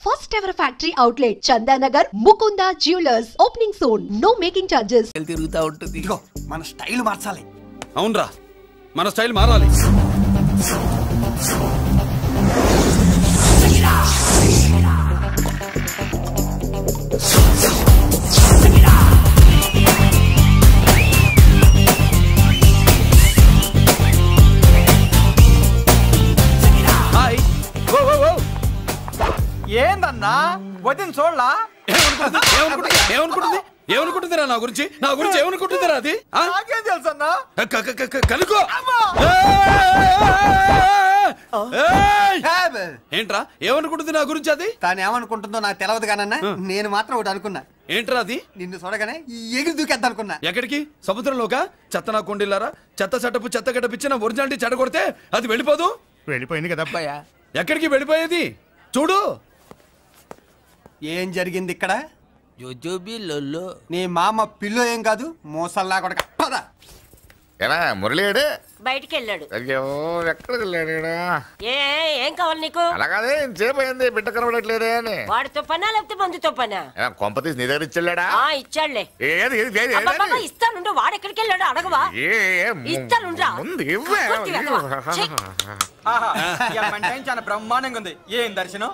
First ever factory outlet, Chandanagar, Mukunda Jewelers. Opening soon. No making charges. తిరుగుతా ఉంటుంది. ఇదిగో మన స్టైల్ మార్చాలి. అవునరా, మన స్టైల్ మారాలి. హాయ్. ఓ ఓ ఓ. ఏందన్నా వదిన చూడలా? ఏమనుకుంటుందిరా నా గురించి ఏమనుకుంటుందిరా అది? నాకేం తెలుసు అన్నా? కనుకో. ఏంట్రా ఏమనుకుంటుంది నా గురించి అది? తాను ఏమనుకుంటుందో నాకు తెలియదు కానన్నా, నేను మాత్రం ఒకటి అనుకున్నా. ఏంట్రా అది? నిన్ను చూడగానే ఎగిరి దూకేద్దాం అనుకున్నా. ఎక్కడికి? సముద్రంలోకా? చెత్త నా కొండిల్లారా, చెత్త చెట్టపు చెత్త గడపిచ్చి నా ఒరిజినాలిటీ చెడగొడితే అది వెళ్ళిపోదు. వెళ్ళిపోయింది కదా అబ్బాయా. ఎక్కడికి వెళ్ళిపోయేది? చూడు ఏం జరిగింది ఇక్కడ. జోజోబీ లొల్లో నీ మామ పిల్లో ఏం కాదు, మోసల్లా కొడక. పద. ఎలా మురళీడు బయటికి వెళ్ళాడు. అయ్యో ఎక్కడికి వెళ్ళాడు? ఏం కావాలి నీకు? అలాగే సేపు అయింది, బిడ్డ కనబడట్లేదే అని. వాడితో పనా లేకపోతే మందుతో పనా? కొంపతీసి నీ దగ్గర ఇచ్చాడా? ఇచ్చాడులే. ఏది ఇస్తానుండు. వాడు ఎక్కడికి వెళ్ళాడు అడగవా? ఇస్తానుండ్రా. ముందు చాలా బ్రహ్మాండంగా ఉంది. ఏం దర్శనం.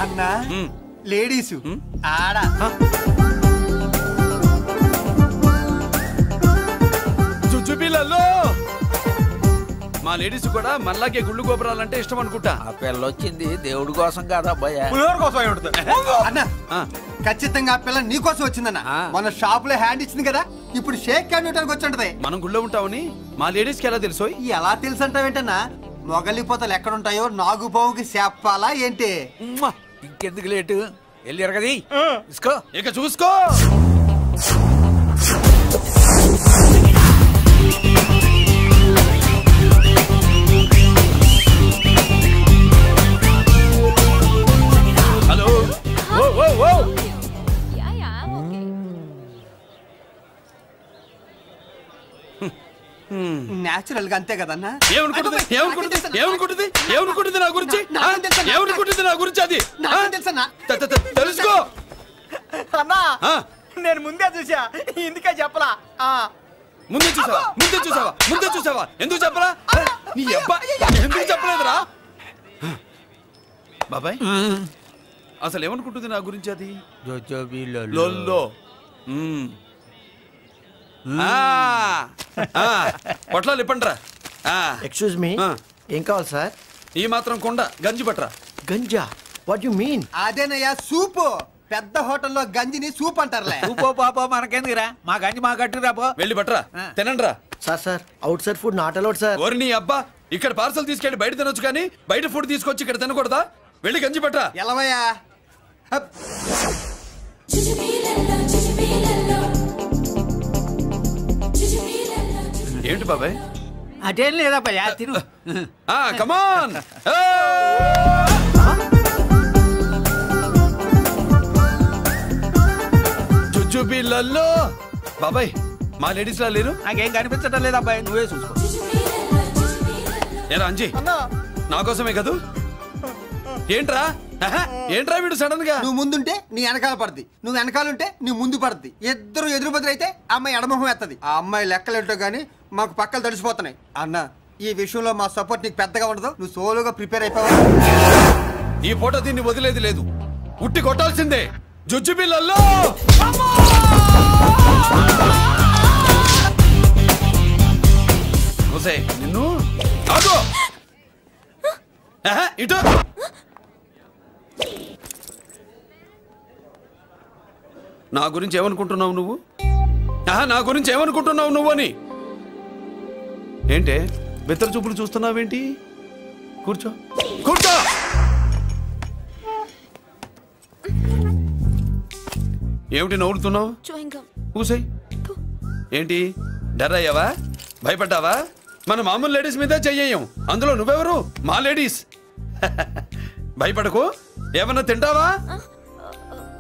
అన్నా లేడీసు ఆడా చుచ్చుపిల్లల్లో మా లేడీస్ కూడా మళ్ళాగే గుళ్ళు గోపురాలంటే ఇష్టం అనుకుంటా. ఆ పిల్ల వచ్చింది దేవుడి కోసం కాదా అబ్బాయా? అన్నా ఖచ్చితంగా ఆ పిల్ల నీ కోసం వచ్చిందన్న. మన షాప్ లో హ్యాండ్ ఇచ్చింది కదా, ఇప్పుడు షేక్ హ్యాండ్ ఇవ్వడానికి వచ్చి ఉంటది. మనం గుళ్ళో ఉంటామని మా లేడీస్ కి ఎలా తెలుసు? ఎలా తెలుసు అంటావేంటన్నా? మొగలిపోతలు ఎక్కడుంటాయో నాగుబావుకి చెప్పాలా ఏంటి? ఇంకెందుకు లేటు, వెళ్ళారు కదా తీసుకో. ఇక చూసుకో. హలో. నేచురల్ గా అంతే కదన్నా. ఏమనుకుంటుంది నా గురించి? ఏమనుకుంటుంది నా గురించి అది? తెలుసుకో అన్నా. నేను ముందే చూసా, ఇందుకే చెప్పలా. ముందే చూసావా? ఎందుకు చెప్పరా? నీ అబ్బా ఎందుకు చెప్పలేదురా? బాబాయ్ అసలు ఏమనుకుంటుంది నా గురించి అది? జోజోబీ లొల్లో. పొట్లాలు ఇప్పండ్రా. ఎక్స్క్యూజ్ మీ, ఏం కావాలి సార్? ఈ మాత్రం కొండ గంజి పట్రా. గంజా? What you mean? అదేనయ్యా సూపు. పెద్ద హోటల్లో గంజిని సూప్ అంటారులే. సూపో పాపో మనకెందుకురా, మా గంజి మా గట్టు రాపో. వెళ్ళి పట్రా, తినండ్రా. Sir outside food not allowed sir. ఓరి నీ అబ్బా, ఇక్కడ పార్సల్ తీసుకెళ్ళి బయట తినొచ్చు కానీ బయట ఫుడ్ తీసుకొచ్చి ఇక్కడ తినకూడదా? వెళ్ళి గంజి పట్రా. ఎలవయ్యా. ఏంటి బాబాయ్? అదేం లేదబ్బా తిను. కమాన్. జుజుబిళ్ళల్లో బాబాయ్ మా లేడీస్ లా లేరు? నాకేం కనిపించడం లేదు అబ్బాయి, నువ్వే చూసుకో. ఏరా అంజీ, నా కోసమే కదూ? ఏంట్రా వీడు సడన్ గా? నువ్వు ముందుంటే నీ వెనకాల పడుద్ది, నువ్వు వెనకాలంటే నీ ముందు పడుద్ది. ఇద్దరు ఎదురు బదులైతే అమ్మాయి ఎడమొహం ఎత్తది. ఆ అమ్మాయి లెక్కలేంటో గానీ మాకు పక్కలు తడిసిపోతున్నాయి. అన్న ఈ విషయంలో మా సపోర్ట్ నీకు పెద్దగా ఉండదు. నువ్వు సోలోగా ప్రిపేర్ అయిపోవాలి. ఈ పూట దీన్ని వదిలేది లేదు, ఉట్టి కొట్టాల్సిందే. జుజుబిళ్ళల్లో నిన్ను ఇటు. నా గురించి ఏమనుకుంటున్నావు నువ్వు? నా గురించి ఏమనుకుంటున్నావు నువ్వు అని? ఏంటే బెత్తర చూపులు చూస్తున్నావేంటి? కూర్చో. ఏమిటి నవ్వుతున్నావు? కూసై. ఏంటి డర్ అయ్యావా? భయపడ్డావా? మన మామూలు లేడీస్ మీద చెయ్యం, అందులో నువ్వెవరు? మా లేడీస్. భయపడకు. ఏమన్నా తింటావా?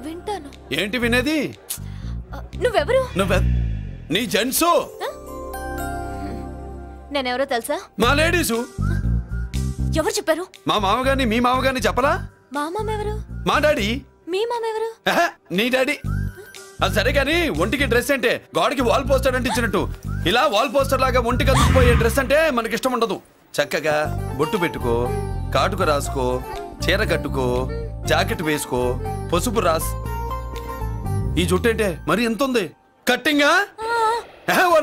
వింటాను. ఏంటి వినేది? నువ్వెవరు? నీ జెంట్సు. నేనెవరో తెలుసా? మా లేడీసు. ఎవరు చెప్పారు? మా మామగారిని మీ మామగారిని చెప్పలా? మా మామ ఎవరు? మా డాడీ. మీ మామ ఎవరు? నీ డాడీ. అది సరే కానీ ఒంటికి డ్రెస్ అంటే గాడికి వాల్ పోస్టర్ అంటే ఇచ్చినట్టు ఇలా వాల్ పోస్టర్ లాగా ఒంటికి అందుకుపోయే డ్రెస్ అంటే మనకి ఇష్టం ఉండదు. చక్కగా బొట్టు పెట్టుకో, కాటుక రాసుకో, చీర కట్టుకో, జాకెట్ వేసుకో, పసుపు రాస్. ఈ జుట్టు అంటే మరి ఎంత ఉంది? కట్టింగా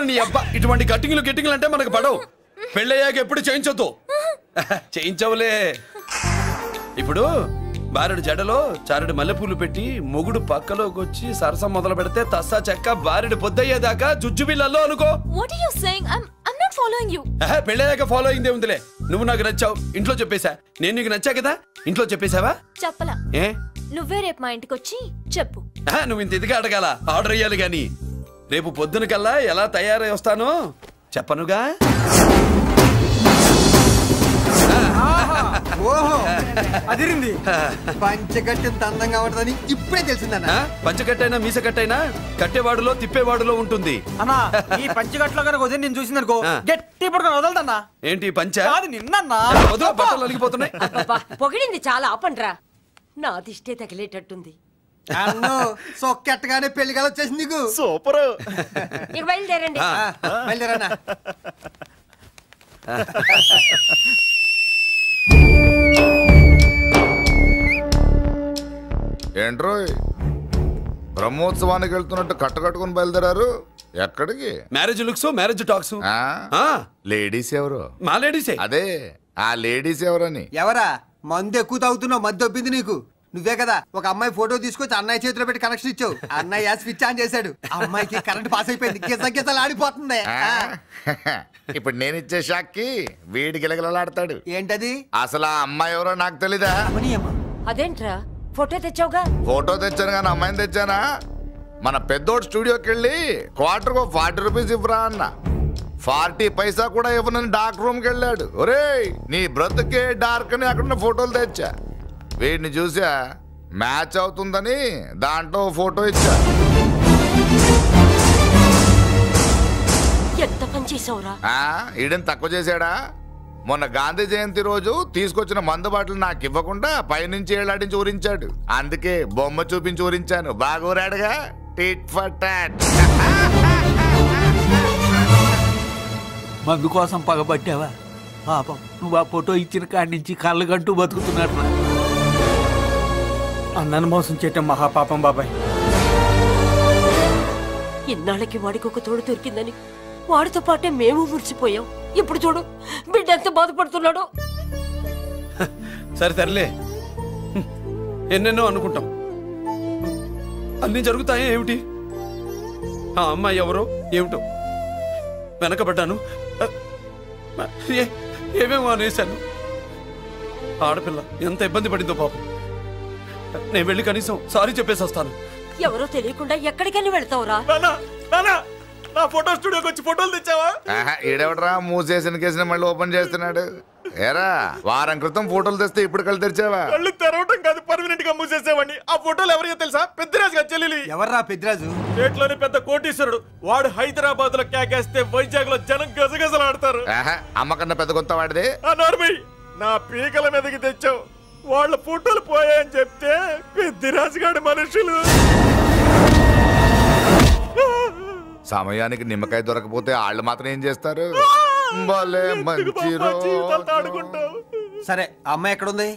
నీ అబ్బా. ఇటువంటి కట్టింగ్లు గిట్టింగ్లు అంటే మనకు పడవు. పెళ్ళయ్యాక ఎప్పుడు చేయించొద్దు. చేయించవులే. ఇప్పుడు బారెడు జడలో చారెడు మల్లెపూలు పెట్టి మొగుడు పక్కలోకి వచ్చి సరసం మొదలు పెడితే తస్సా చెక్క బారెడు పొద్దయ్యేదాకా జుజ్జు బిళ్ళల్లో అనుకో. What are you saying? I'm not following you. పెళ్ళయ్యాక ఫాలో అయిందే ఉందిలే. నువ్వు నాకు నచ్చావు, ఇంట్లో చెప్పేశా. నేను నీకు నచ్చా కదా, ఇంట్లో చెప్పేశావా? చెప్పలా. ఏ నువ్వే రేపు మా ఇంటికి వచ్చి చెప్పు. నువ్వు ఇంత ఇదిగా అడగాల, ఆర్డర్ అయ్యాలి గాని. రేపు పొద్దున కల్లా ఎలా తయారై వస్తానో చెప్పనుగా. ఓహో అదిరింది. పంచగట్టెంత అందంగా ఉంటుందని ఇప్పుడే తెలిసిందన్న. పంచకట్టైనా మీసకట్టైనా కట్టేవాడులో తిప్పేవాడులో ఉంటుంది అన్నా. ఈ పంచగట్లో కనుక వదిలి నేను చూసిందనుకో గట్టి పడుకొని వదలదన్నా. ఏంటి పంచ? అది నిన్నన్నా. వదిలే, బట్టలు అలిగిపోతున్నాయి. పొగిడింది చాలా ఆపండ్రా. నా దిష్టే తగిలేటట్టుంది. అన్ను సొక్కెట్టగానే పెళ్లి కల వచ్చేసింది నీకు. సూపర్. ఇక బయలుదేరండి. బయలుదేరన్నా. ఏంట్రోయ్ బ్రహ్మోత్సవానికి వెళ్తున్నట్టు కట్టుకట్టుకుని బయలుదేరారు? ఎక్కడికి? Marriage looks, marriage talks. Ladies ఎవరు? మా లేడీసే. అదే ఆ లేడీస్ ఎవరని. ఎవరా? మందు ఎక్కువ తాగుతున్నావు, మధ్య దొబ్బింది నీకు. నువ్వే కదా ఒక అమ్మాయి ఫోటో తీసుకొచ్చి అన్నయ్య చేతిలో పెట్టి కనెక్షన్ ఇచ్చావు. అన్నయ్య స్విచ్ ఆన్ చేశాడు, అమ్మాయికి కరెంట్ పాస్ అయిపోయింది, గిజ గిజలు ఆడిపోతుంది. ఇప్పుడు నేను ఇచ్చే షాక్ కి వీడి గిలగిలలాడతాడు. ఏంటది? అసలు ఆ అమ్మాయి ఎవరో నాకు తెలీదా? అదేంట్రా ఫోటో తెచ్చావుగా? ఫోటో తెచ్చాను కానీ అమ్మాయిని తెచ్చానా? మన పెద్దోడు స్టూడియోకి వెళ్ళి క్వార్టర్కు 40 రూపీస్ ఇవ్వరా అన్న. 40 పైసా కూడా ఇవ్వనని డార్క్ రూమ్కి వెళ్ళాడు. ఒరేయ్ నీ బ్రతుకే డార్క్ అని అక్కడ ఫోటోలు తెచ్చా. వీడిని చూసా మ్యాచ్ అవుతుందని దాంట్లో ఫోటో ఇచ్చా. ఎంత పని చేసావురా? ఈడని తక్కువ చేశాడా? మొన్న గాంధీ జయంతి రోజు తీసుకొచ్చిన మందు బాటలు నాకు ఇవ్వకుండా పైనుంచి ఏలాడించి ఊరించాడు. అందుకే బొమ్మ చూపించి ఊరించాను. బాగా ఊరాడుగా. Tit for tat. మందు కోసం పగబట్టావా? పాపం నువ్వు ఆ ఫోటో ఇచ్చిన కాడి నుంచి కళ్ళు గంటూ బతుకుతున్నాడు. అన్నను మోసం చేయటం మహాపాపం బాబాయ్. ఇన్నాళ్ళకి వాడికి ఒక తోడు దొరికిందని వాడితో పాటే మేము మురిసిపోయాం. ఇప్పుడు చూడు బిడ్డ ఎంత బాధపడుతున్నాడో. సరే తరలే, ఎన్నెన్నో అనుకుంటాం, అన్నీ జరుగుతాయే ఏమిటి? ఆ అమ్మాయి ఎవరో ఏమిటో వెనకబడ్డాను, ఏమేమో అనేశాను. ఆడపిల్ల ఎంత ఇబ్బంది పడిందో పాపం. నేను వెళ్ళి కనీసం సారీ చెప్పేసి వస్తాను. ఎవరో తెలియకుండా ఎక్కడికైనా వెళ్తావురా? నా ఫోటో స్టూడియోకి వచ్చి ఫోటోలు తెచ్చావా? ఈడెవడరా మూసేసిన కేసుని మళ్ళీ ఓపెన్ చేస్తున్నాడు? ఏరా వారం క్రితం ఫోటోలు తెస్తే ఇప్పుడు కళ్ళు తెరిచావా? కళ్ళు తెరవటం కాదు, పర్మనెంట్ గా మూసేసేవాడిని. ఆ ఫోటోలు ఎవరికో తెలుసా? పెద్దరాజు గారి చెల్లెలి. ఎవర్రా పెద్దరాజు? స్టేట్లోని పెద్ద కోటీశ్వరుడు. వాడు హైదరాబాద్ లో కేకేస్తే వైజాగ్ లో జనం గజగజలాడతారు. అమ్మ కన్నా పెద్ద కొత్త వాడిదే. నా పీకల మీదకి తెచ్చావు. వాళ్ళ ఫోటోలు పోయాయని చెప్తే పెద్దరాజు గారి మనుషులు. సమయానికి నిమ్మకాయ దొరకపోతే వాళ్ళు మాత్రం ఏం చేస్తారు? భలే మంచి రోజు. సరే అమ్మాయి ఎక్కడుంది?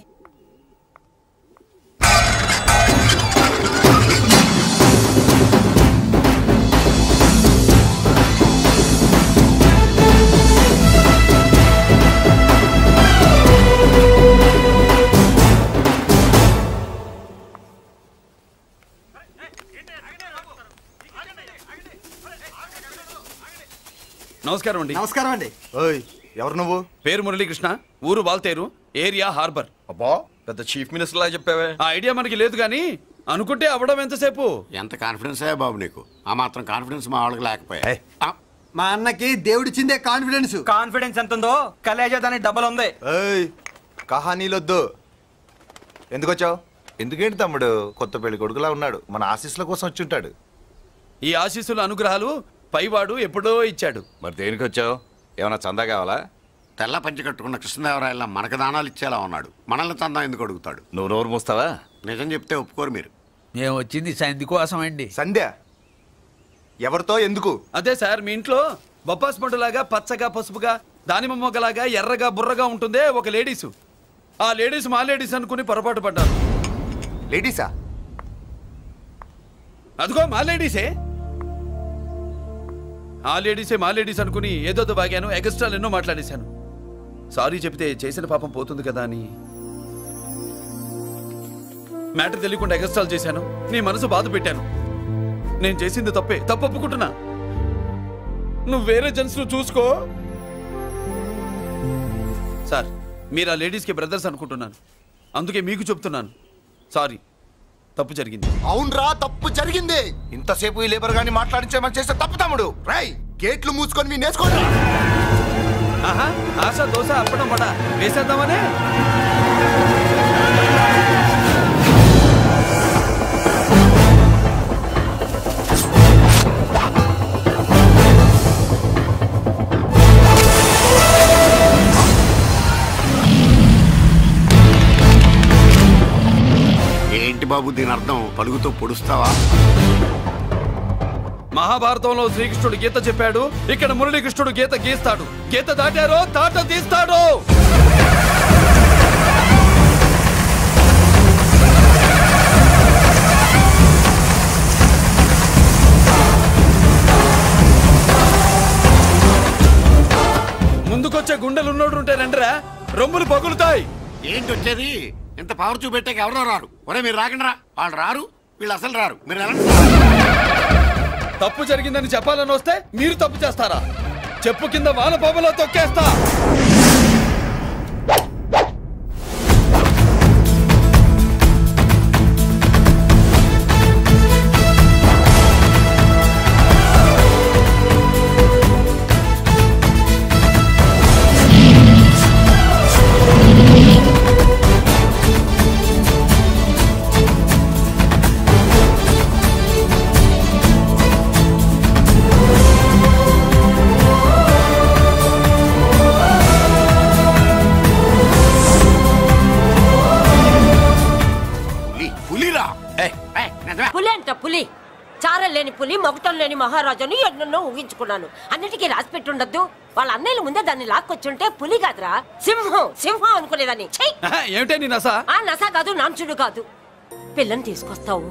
నమస్కారం అండి. నమస్కారం అండి. ఓయ్ ఎవరు నువ్వు? పేరు మురళీకృష్ణ, ఊరు వాల్తేరు, ఏరియా హార్బర్. అబ్బా పెద్ద చీఫ్ మినిస్టర్ లాగా చెప్పావే. ఆ ఐడియా మనకి లేదు కానీ అనుకుంటే అవ్వడం ఎంతసేపు? ఎంత కాన్ఫిడెన్స్ అయ్యా బాబు నీకు? ఆ మాత్రం కాన్ఫిడెన్స్ మా వాళ్ళకి లేకపోయా? మా అన్నకి దేవుడిచ్చిందే కాన్ఫిడెన్స్. కాన్ఫిడెన్స్ ఎంత ఉందో కలేజా దానికి డబల్ ఉంది. ఏయ్ కహానీలొద్దు. ఎందుకు వచ్చావు? ఎందుకేంటి తమ్ముడు కొత్త పెళ్లి కొడుకులా ఉన్నాడు. మన ఆశీస్సుల కోసం వచ్చి ఉంటాడు. ఈ ఆశీస్సుల అనుగ్రహాలు పైవాడు ఎప్పుడో ఇచ్చాడు. మరి దేనికి వచ్చావు? ఏమన్నా చందా కావాలా? తెల్ల పంచి కట్టుకున్న కృష్ణదేవరాయల మనకు దానాలు ఇచ్చేలా ఉన్నాడు. మనల్ని చందా ఎందుకు అడుగుతాడు? నువ్వు నోరు మూస్తావా? నిజం చెప్తే ఒప్పుకోరు మీరు. మేము వచ్చింది సంధి కోసం అండి. సంధ్య ఎవరితో ఎందుకు? అదే సార్, మీ ఇంట్లో బొప్పాస్ పండులాగా పచ్చగా పసుపుగా దానిమ్మ మొగ్గలాగా ఎర్రగా బుర్రగా ఉంటుందే ఒక లేడీసు. ఆ లేడీస్ మా లేడీస్ అనుకుని పొరపాటు పడ్డారు. లేడీసా? అదిగో మా లేడీసే. ఆ లేడీసే మా లేడీస్ అనుకుని ఏదో బాగాను, ఎగస్ట్రాలు ఎన్నో మాట్లాడేశాను. సారీ చెప్తే చేసిన పాపం పోతుంది కదా అని మ్యాటర్ తెలియకుండా ఎగస్ట్రాలు చేశాను. నీ మనసు బాధ పెట్టాను. నేను చేసింది తప్పే, తప్పు ఒప్పుకుంటున్నా. నువ్వు వేరే జెంట్స్ చూసుకో. సార్, మీరు ఆ లేడీస్కి బ్రదర్స్ అనుకుంటున్నాను, అందుకే మీకు చెప్తున్నాను. సారీ, తప్పు జరిగింది. అవునరా, తప్పు జరిగింది. ఇంతసేపు ఈ లేబర్ గాని మాట్లాడించేమని చేస్తే తప్పు తమ్ముడు. రై, గేట్లు మూసుకొని మీ నేర్చుకోండి. ఆహా, ఆశ దోశ అప్పడం వడ వేసేద్దామనే. ఏంటి బాబు దీని అర్థం? పలుగుతో పొడుస్తావా? మహాభారతంలో శ్రీకృష్ణుడు గీత చెప్పాడు, ఇక్కడ మురళీకృష్ణుడు గీత గీస్తాడు. గీత దాటారో తాట తీస్తాడు. ముందుకొచ్చే గుండెలు ఉన్నోడు ఉంటే రండిరా, రొమ్ములు పగులుతాయి. ఏంటి వచ్చేది? ఇంత పవర్ చూపెట్టాక ఎవరో రారు. ఒరే మీరు రాకండి రా. వాళ్ళు రారు, వీళ్ళు అసలు రారు. మీరు ఎలా తప్పు జరిగిందని చెప్పాలని వస్తే మీరు తప్పు చేస్తారా? చెప్పు కింద వాన పాపలో తొక్కేస్తా. పులి అంట పులి. చారం లేని పులి, మొగటం లేని మహారాజుని ఎన్నెన్నో ఊహించుకున్నాను. అన్నిటికీ రాసి పెట్టుండద్దు. వాళ్ళ అన్నయ్యల ముందే దాన్ని లాక్కొచ్చుంటే పులి కాదురా, సింహం సింహం అనుకునేదాన్ని. ఏమిటే నీ నస? ఆ నస కాదు, నాంచుడు కాదు. పిల్లని తీసుకొస్తావు,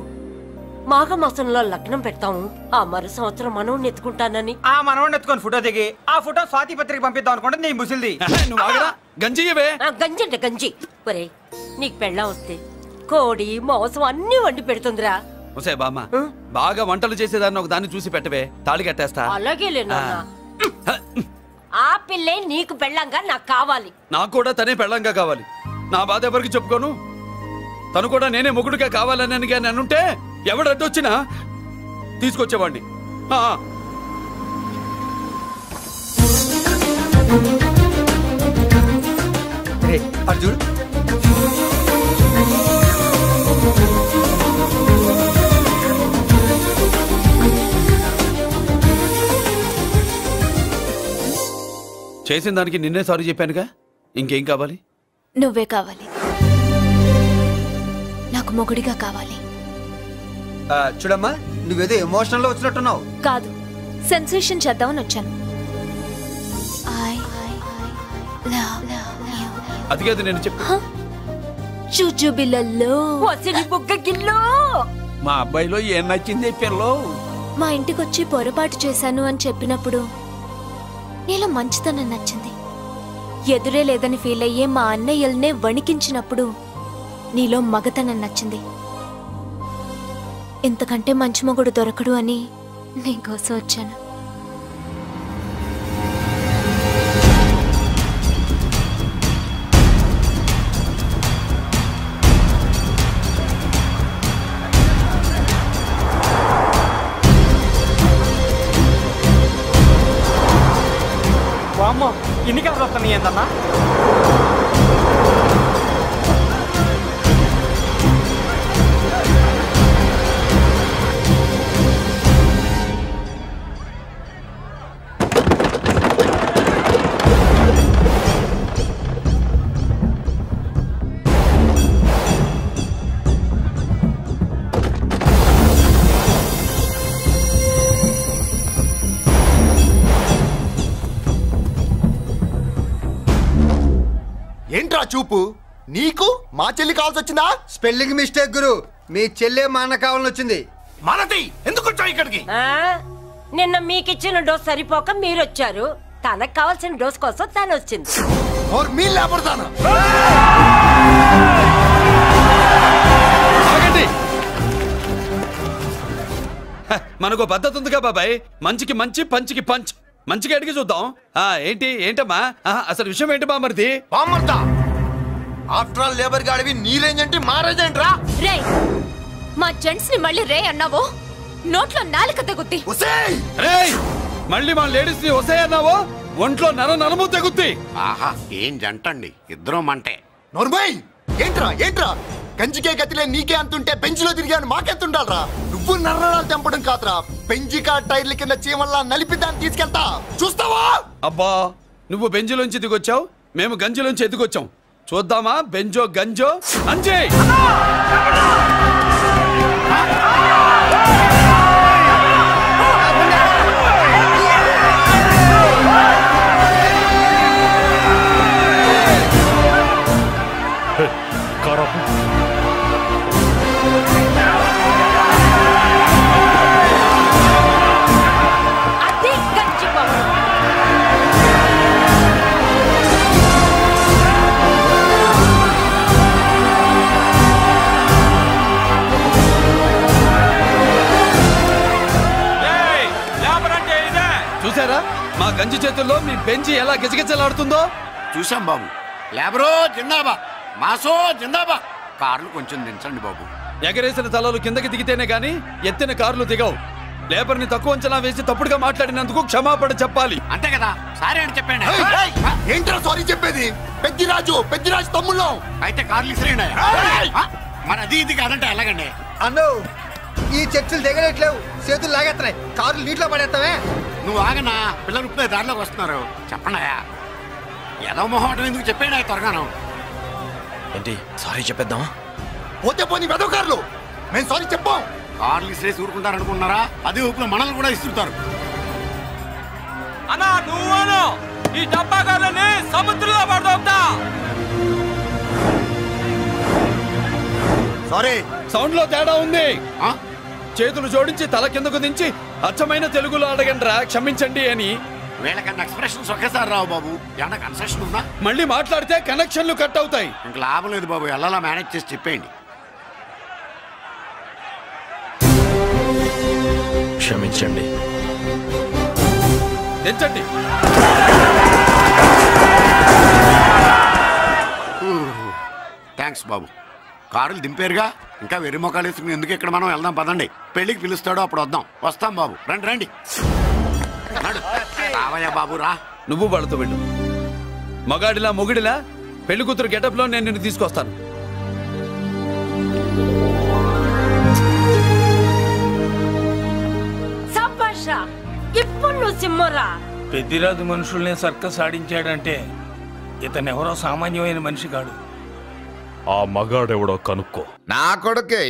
మాఘమాసంలో లగ్నం పెడతాము. ఆ మరు సంవత్సరం మనోడిని ఎత్తుకుంటానని ఆ మనోడిని ఎత్తుకొని ఫోటో దిగి ఆ ఫోటో స్వాతి పత్రిక పంపిద్దాం అనుకుంటే నీ ముసిల్ది. గంజి అంటే గంజి. ఒరే, నీకు పెళ్ళం వస్తే కోడి మాంసం అన్ని వండి పెడుతుందిరా. ఒసే బామ్మ, బాగా వంటలు చేసేదాన్ని ఒక దాన్ని చూసి పెట్టవే, తాళి కట్టేస్తా. అలాగే లేనా? ఆ పిల్లే నీకు పెళ్ళంగా నాకు కావాలి. నాకు కూడా తనే పెళ్ళంగా కావాలి. నా బాధ ఎవరికి చెప్పుకోను. తను కూడా నేనే మొగుడుగా కావాలని కానీ అనుంటే ఎవడు అడ్డొచ్చినా తీసుకొచ్చేవాడిని. అర్జున్, చేసిన దానికి నిన్నే సారీ చెప్పానుగా, ఇంకేం కావాలి? నువ్వే కావాలి. నాకు మొగుడిగా కావాలి. చూడమ్మా, నువ్వేదో ఎమోషనల్ లో వచ్చినట్టున్నావు. కాదు, సెన్సేషన్ చేద్దామని వచ్చాను. అది కాదు నేను చెప్పు. చుజుబిళ్ళల్లో మా అబ్బాయిలో ఏం నచ్చింది పిల్లో? మా ఇంటికొచ్చి పొరపాటు చేశాను అని చెప్పినప్పుడు నీలో మంచితనం నచ్చింది. ఎదురే లేదని ఫీల్ అయ్యే మా అన్నయ్యల్నే వణికించినప్పుడు నీలో మగతనం నచ్చింది. ఇంతకంటే మంచి మొగుడు దొరకడు అని నీకోసం వచ్చాను. అమ్మో, ఇన్ని కలర్ వస్తున్నాయి ఏంటన్నా? ఏంట్రా చూపు? నీకు మా చెల్లి కావాల్సి వచ్చిందా? స్పెల్లింగ్ మిస్టేక్ గురు. మీ చెల్లె మా అన్న కావాలని వచ్చింది. మనది ఎందుకు వచ్చావు ఇక్కడికి? నిన్న మీకిచ్చిన డోస్ సరిపోక మీరు వచ్చారు. తనకు కావాల్సిన డోస్ కోసం తను వచ్చింది. మనకు పద్ధతి ఉందిగా బాబాయ్. మంచికి మంచి, పంచికి పంచ్. మంచిగా అడిగి చూద్దాం. ఏంటమ్మా అసలు విషయం ఏంటి బామర్ది? ఆఫ్టర్ ఆల్ లేబర్ గాడివి నీ రేంజ్ ఏంటి, మా రేంజ్ ఏంట్రా? రే, మా జెంట్స్ ని మళ్ళీ రే అన్నావో నోట్లో నాలుక తెగుద్ది. మళ్ళీ మా లేడీస్ ని వసే అన్నావో ఒంట్లో నరము తెగుద్ది. ఆహా, ఏం జంటండి, ఇద్దరం మంటే. నోర్మై, ఏంట్రా కంచికే గతిలే నీకే అంతుంటే బెంచ్లో తిరిగాను మాకెంతుండాలరా? నువ్వు నర్రాలు తెంపడం కాదురా, బెంజికా టైర్ల కింద చీమల్లా నలిపి దాన్ని తీసుకెళ్తా, చూస్తావా? అబ్బా, నువ్వు బెంజులోంచి దిగొచ్చావు, మేము గంజులోంచి ఎదిగొచ్చాం. చూద్దామా బెంజో గంజో అంజే. చూసారా మా గంజి చేతుల్లో మీ బెంచి ఎలా గిజగిజలాడుతుందో? చూసాం బాబు. లేబరో జిందాబా, మాసో జిందాబా. కార్లు కొంచెం దించండి బాబు. ఎగరేసిన తలలు కిందకి దిగితేనే గాని ఎత్తిన కార్లు దిగవు. లేబర్ ని తక్కువ అంచనా వేసి తప్పుడుగా మాట్లాడినందుకు క్షమాపణ చెప్పాలి. అంతే కదా, సారీ అని చెప్పండి. ఏంట్రా సారీ చెప్పేది? పెద్దిరాజు తమ్ముళ్ళు అయితే కార్లు ఇసిరేయండి. మరి అది ఇది కాదంటే ఎలాగండి? అన్నో, ఈ చర్చలు దిగలేట్లేవు, చేతులు లాగేస్తున్నాయి, కార్లు నీటిలో పడేస్తావే. నువ్వు ఆగనా, పిల్లలు ఇప్పుడే దారిలోకి వస్తున్నారు. చెప్పండియా, ఏదో మొహం ఎందుకు చెప్పేయండి త్వరగాను. ఏంటి సారీ చెప్పేద్దామా? పోతే పోనీ వెదవ కార్లు, మేము సారీ చెప్పాం. కార్లు ఇసిరేసి ఊరుకుంటారనుకున్నారా? అదే ఊపిలో మనల్ని కూడా ఇస్తుంటారు. అన్నా నువ్వు ఈ డబ్బా కార్లని సముద్రంలో పడతా. సారీ, సౌండ్ లో తేడా ఉంది. చేతులు జోడించి తల కిందకు దించి అచ్చమైన తెలుగులో అడగండ్రా క్షమించండి అని. వీళ్ళకన్నా ఎక్స్ప్రెషన్స్ ఒకేసారి రావు బాబు. ఏమన్నా కన్సెషన్ ఉందా? మళ్ళీ మాట్లాడితే కనెక్షన్లు కట్ అవుతాయి. ఇంక లాభం లేదు బాబు, ఎలా మేనేజ్ చేసి చెప్పేయండి. క్షమించండి. తెచ్చండి. థ్యాంక్స్ బాబు. కారులు దింపారుగా, ఇంకా వెర్రి మొక్కలు వేసుకుని ఎందుకు ఇక్కడ మనం వెళ్దాం పదండి. పెళ్లికి పిలుస్తాడో అప్పుడు వద్దాం. వస్తాం బాబు, రండి రండి. రావయ్యా బాబు రా. నువ్వు వాళ్ళతో వెళ్ళు. మగాడిలా మొగుడిలా పెళ్లి కూతురు గెటప్ లో నేను నిన్ను తీసుకొస్తాను. ఇప్పుడు నువ్వు సింహరా. పెద్దిరాజు మనుషుల్ని సర్కస్ ఆడించాడంటే ఇతనెవరో సామాన్యమైన మనిషి కాడు. ఆ మగాడెవడో కనుక్కో. నా కొడుకే.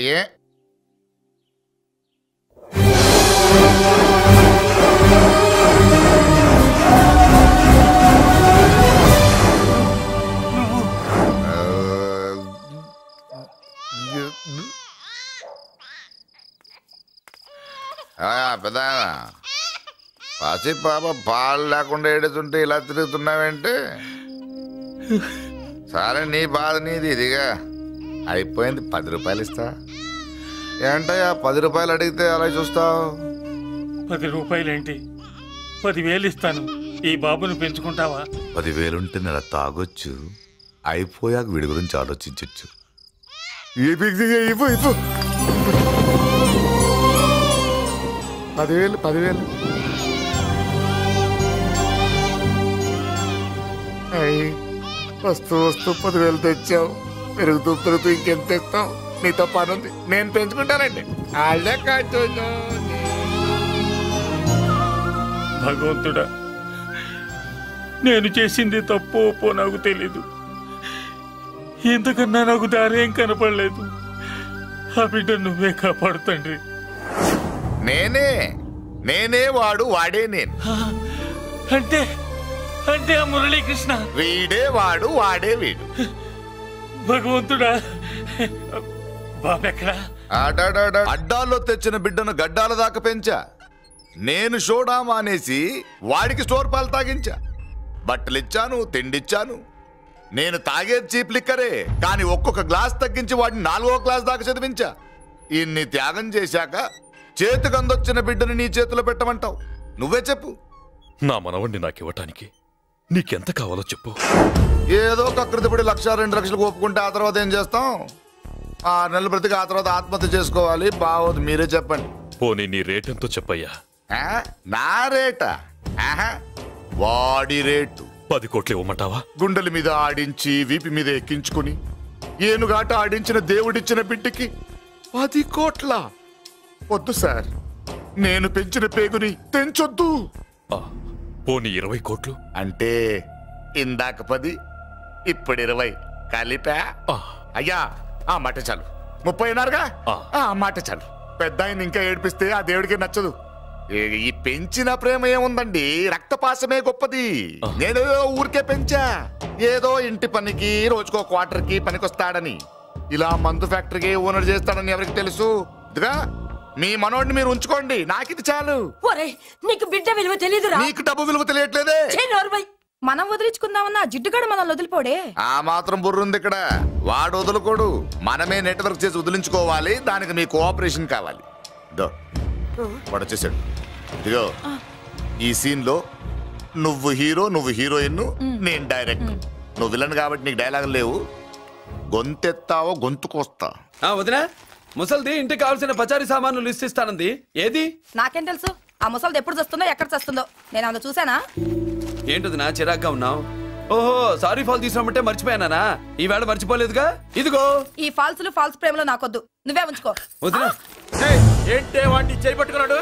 పెద్ద పసి పాప పాలు లేకుండా ఏడుతుంటే ఇలా తిరుగుతున్నావేంటి? సరే, నీ బాధ నీది. ఇదిగా అయిపోయింది. 10 రూపాయలు ఇస్తా. ఏంటయ్యా 10 రూపాయలు అడిగితే అలా చూస్తావు? 10 రూపాయలేంటి, 10,000 ఇస్తాను. ఈ బాబును పెంచుకుంటావా? 10,000 ఉంటే నెల తాగొచ్చు, అయిపోయాక వీడి గురించి ఆలోచించచ్చు. 10,000 వస్తూ 10,000 తెచ్చావు. పెరుగుతూ ఇంకెంత తెస్తావు? నీతో పని ఉంది, నేను పెంచుకుంటానండి. వాళ్ళే కాదు. భగవంతుడా, నేను చేసింది తప్పు ఒప్పో నాకు తెలీదు. ఇంతకన్నా నాకు దారేం కనపడలేదు. ఆ బిడ్డ నువ్వే కాపాడు తండ్రి. నేనే వాడు, వాడే నేను. అంటే అంటే ఆ మురళీకృష్ణ వీడే వాడు, వాడే వీడు. భగవంతుడా, బాబెక్కడా? అడ్డాల్లో తెచ్చిన బిడ్డను గడ్డాల దాకా పెంచా. నేను షోడా మానేసి వాడికి స్టోర్ పాలు తాగించా. బట్టలిచ్చాను, తిండిచ్చాను. నేను తాగేది చీప్ లిక్కరే, కానీ ఒక్కొక్క గ్లాస్ తగ్గించి వాడిని 4వ క్లాస్ దాకా చదివించా. ఇన్ని త్యాగం చేశాక చేతికి అందొచ్చిన బిడ్డను నీ చేతిలో పెట్టమంటావు? నువ్వే చెప్పు. నా మనవణ్ణి నాకివ్వటానికి నీకెంత కావాలో చెప్పు. ఏదో కకృతిపడి 1,00,000 2 లక్షలకు ఒప్పుకుంటే ఆ తర్వాత ఏం చేస్తాం? 6 నెలలు బ్రతికి ఆ తర్వాత ఆత్మహత్య చేసుకోవాలి. బావోదు, మీరే చెప్పండి. పోనీ నీ రేటెంతో చెప్పయ్యా. నా రేటా? వాడి రేటు 10 కోట్లు ఇవ్వమంటావా? గుండెల మీద ఆడించి వీపి మీద ఎక్కించుకుని ఏనుగాట ఆడించిన దేవుడిచ్చిన బిడ్డకి 10 కోట్ల? వద్దు సార్, నేను పెంచిన పేగుని తెంచొద్దు. పోనీ 20 కోట్లు? అంటే ఇందాక 10, ఇప్పుడు 20 కలిపా? అయ్యా ఆ మాట చాలు. 30 అన్నారుగా, ఆ మాట చాలు. పెద్ద ఆయన ఇంకా ఏడిపిస్తే ఆ దేవుడికి నచ్చదు. ఈ పెంచిన ప్రేమ ఏముందండి, రక్తపాసమే గొప్పది. నేను ఊరికే పెంచా, ఏదో ఇంటి పనికి రోజుకో క్వార్టర్కి పనికొస్తాడని. ఇలా మందు ఫ్యాక్టరీకి ఓనర్ చేస్తాడని ఎవరికి తెలుసు? ఇదిగా మీ మనోడిని మీరు ఉంచుకోండి, నాకిది చాలు. నీకు బిడ్డ విలువ తెలీదురా? నీకు డబ్బు విలువ తెలియట్లేదే. మనం వదిలించుకుందామన్నా జిడ్డుగాడు మనల్ని వదిలిపోడే. ఆ మాత్రం బుర్రుంది ఇక్కడ. వాడు వదులుకోడు, మనమే నెట్వర్క్ చేసి వదిలించుకోవాలి. దానికి మీ కోఆపరేషన్ కావాలి. వాడు వచ్చేసాడు. ఇదిగో ఈ సీన్ లో నువ్వు హీరో, నువ్వు హీరోయిన్, నేను డైరెక్టర్. నువ్వు విలన్ కాబట్టి నీకు డైలాగ్ లేవు. గొంతెత్తావో గొంతుకొస్తా. వదినా, ముసల్ది ఇంటికి కావాల్సిన పచారీ సామాన్లు లిస్ట్ ఇస్తానంది. ఏది? నాకేం తెలుసు ఆ ముసలిది ఎప్పుడు చస్తుందో ఎక్కడ చస్తుందో? నేను అందులో చూసానా? ఏంటది నా చిరాగ్గా ఉన్నావు? ఓహో, సారీ ఫాల్ తీసుకురామంటే మర్చిపోయానా? ఈవేళ మర్చిపోలేదుగా. ఇదిగో ఈ ఫాల్స్లు ఫాల్స్ ప్రేమలో నాకొద్దు, నువ్వే ఉంచుకో. వదినా ఏంటే వాడిని చేయి పట్టుకున్నాడు?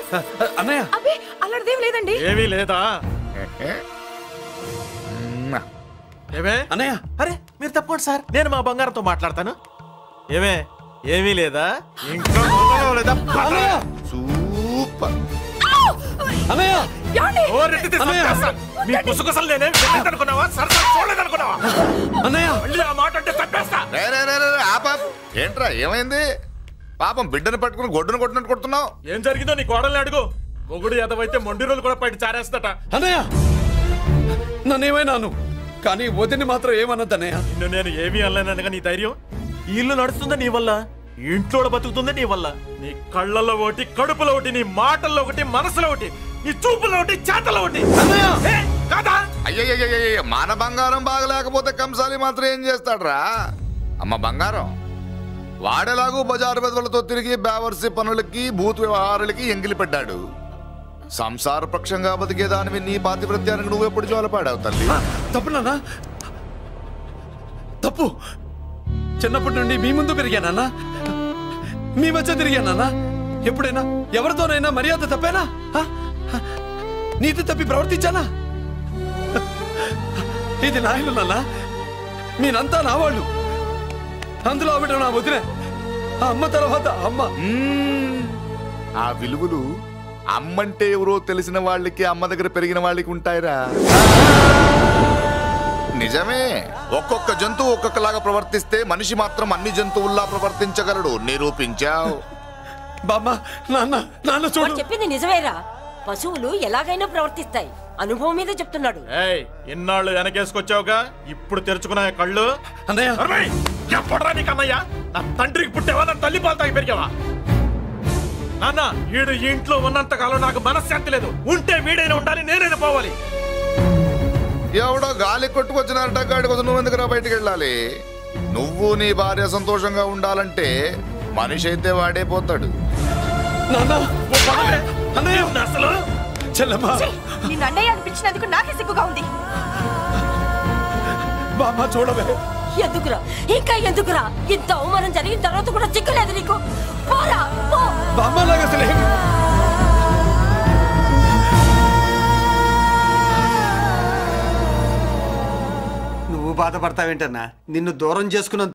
అన్నయ్య అబ్బే అలాంటిదేం లేదండి. ఏమీ లేదా? ఏమే అన్నయ్య? అరే మీరు తప్పకుండా సార్, నేను మా బంగారంతో మాట్లాడతాను. ఏమే ఏమీ లేదా? ఇంకా సూపర్ అన్నయ్య. మీ కుసకుసలు నేనే అనుకున్నావా? సరసరి చూడలేదనుకున్నావా? అన్నయ్య మళ్ళీ ఆ మాట అంటే తప్పేస్తా. ఏంట్రా ఏమైంది? పాపం బిడ్డను పట్టుకుని గొడ్డును కొట్టినట్టు కొడుతున్నావు. ఏం జరిగిందో నీ కోడల్ని అడుగు. మొగుడు ఎదవైతే మొండి రోజులు కూడా బయట చారేస్తట. అన్నయ్య నన్నేమైనాను, కానీ వదిని మాత్రం ఏమన్నదన్నయ్య. నిన్ను నేను ఏమీ అనలేనగా నీ ధైర్యం. ఈ ఇల్లు నడుస్తుందా నీ వల్ల, ఇంట్లో బతుకుతుందా నీ వల్ల. నీ కళ్ళల్లో ఒకటి, కడుపులో ఒకటి, నీ మాటల్లో ఒకటి, మనసులో ఒకటి, నీ చూపులో ఒకటి, చేతల్లో ఒకటి. అయ్యయ్య మన బంగారం బాగలేకపోతే కంసాలి మాత్రం ఏం చేస్తాడ్రా? అమ్మ బంగారం వాడేలాగూ బజారు బెదవులతో తిరిగి బేవర్సి పనులకి భూత వ్యవహారాలకి ఎంగిలి పెట్టాడు. సంసార పక్షంగా బతికేదానివి నీ పాతివ్రత్యానికి నువ్వెప్పుడు జోలపాడావు తల్లి? తప్పు నాన్న, తప్పు. చిన్నప్పటి నుండి మీ ముందు పెరిగానన్నా, మీ మధ్య తిరిగానన్నా. ఎప్పుడైనా ఎవరితోనైనా మర్యాద తప్పేనా? నీతి తప్పి ప్రవర్తించానా? ఇది నా ఇల్లు నాన్న, మీరంతా నా వాళ్ళు. అందులో ఆవిడ నా వదిలే, ఆ అమ్మ తర్వాత అమ్మ. ఆ విలువలు అమ్మంటే ఎవరో తెలిసిన వాళ్ళకి, అమ్మ దగ్గర పెరిగిన వాళ్ళకి ఉంటాయిరా. నిజమే, ఒక్కొక్క జంతువు ఒక్కొక్కలాగా ప్రవర్తిస్తే మనిషి మాత్రం అన్ని జంతువుల్లా ప్రవర్తించగలడు. నిరూపించావు. చెప్పింది నిజమేరా. పశువులు ఎలాగైనా ప్రవర్తిస్తాయి. అనుభవం మీద చెప్తున్నాడు. ఎన్నాళ్ళు వెనకేసుకొచ్చావుగా, ఇప్పుడు తెరుచుకున్నా కళ్ళు. ఎప్పుడరా నీకన్నయ్యా? నా తండ్రికి పుట్టేవా? నా తల్లి పాలు తాగి పెరిగావా? నాన్న, వీడు ఇంట్లో ఉన్నంత కాలం నాకు మనశ్శాంతి లేదు. ఉంటే వీడైనా ఉండాలి, నేనైనా పోవాలి. ఎవడో గాలి కొట్టుకొచ్చినారట, గాడి కోసం నువ్వు ఎందుకురా బయటికి వెళ్ళాలి? నువ్వు నీ భార్య సంతోషంగా ఉండాలంటే మనిషి అయితే వాడే పోతాడు. నిన్ను అన్నయ్య అనిపించినందుకు నాకే సిగ్గుగా ఉంది. చూడవే, ఎందుకురా ఇంకా ఎందుకురా? ఇంత అవమానం జరిగిన తర్వాత కూడా సిగ్గులేదు నీకు? పోరా పో. నువ్వు బాధపడతావేంటన్నా? నిన్ను దూరం చేసుకున్న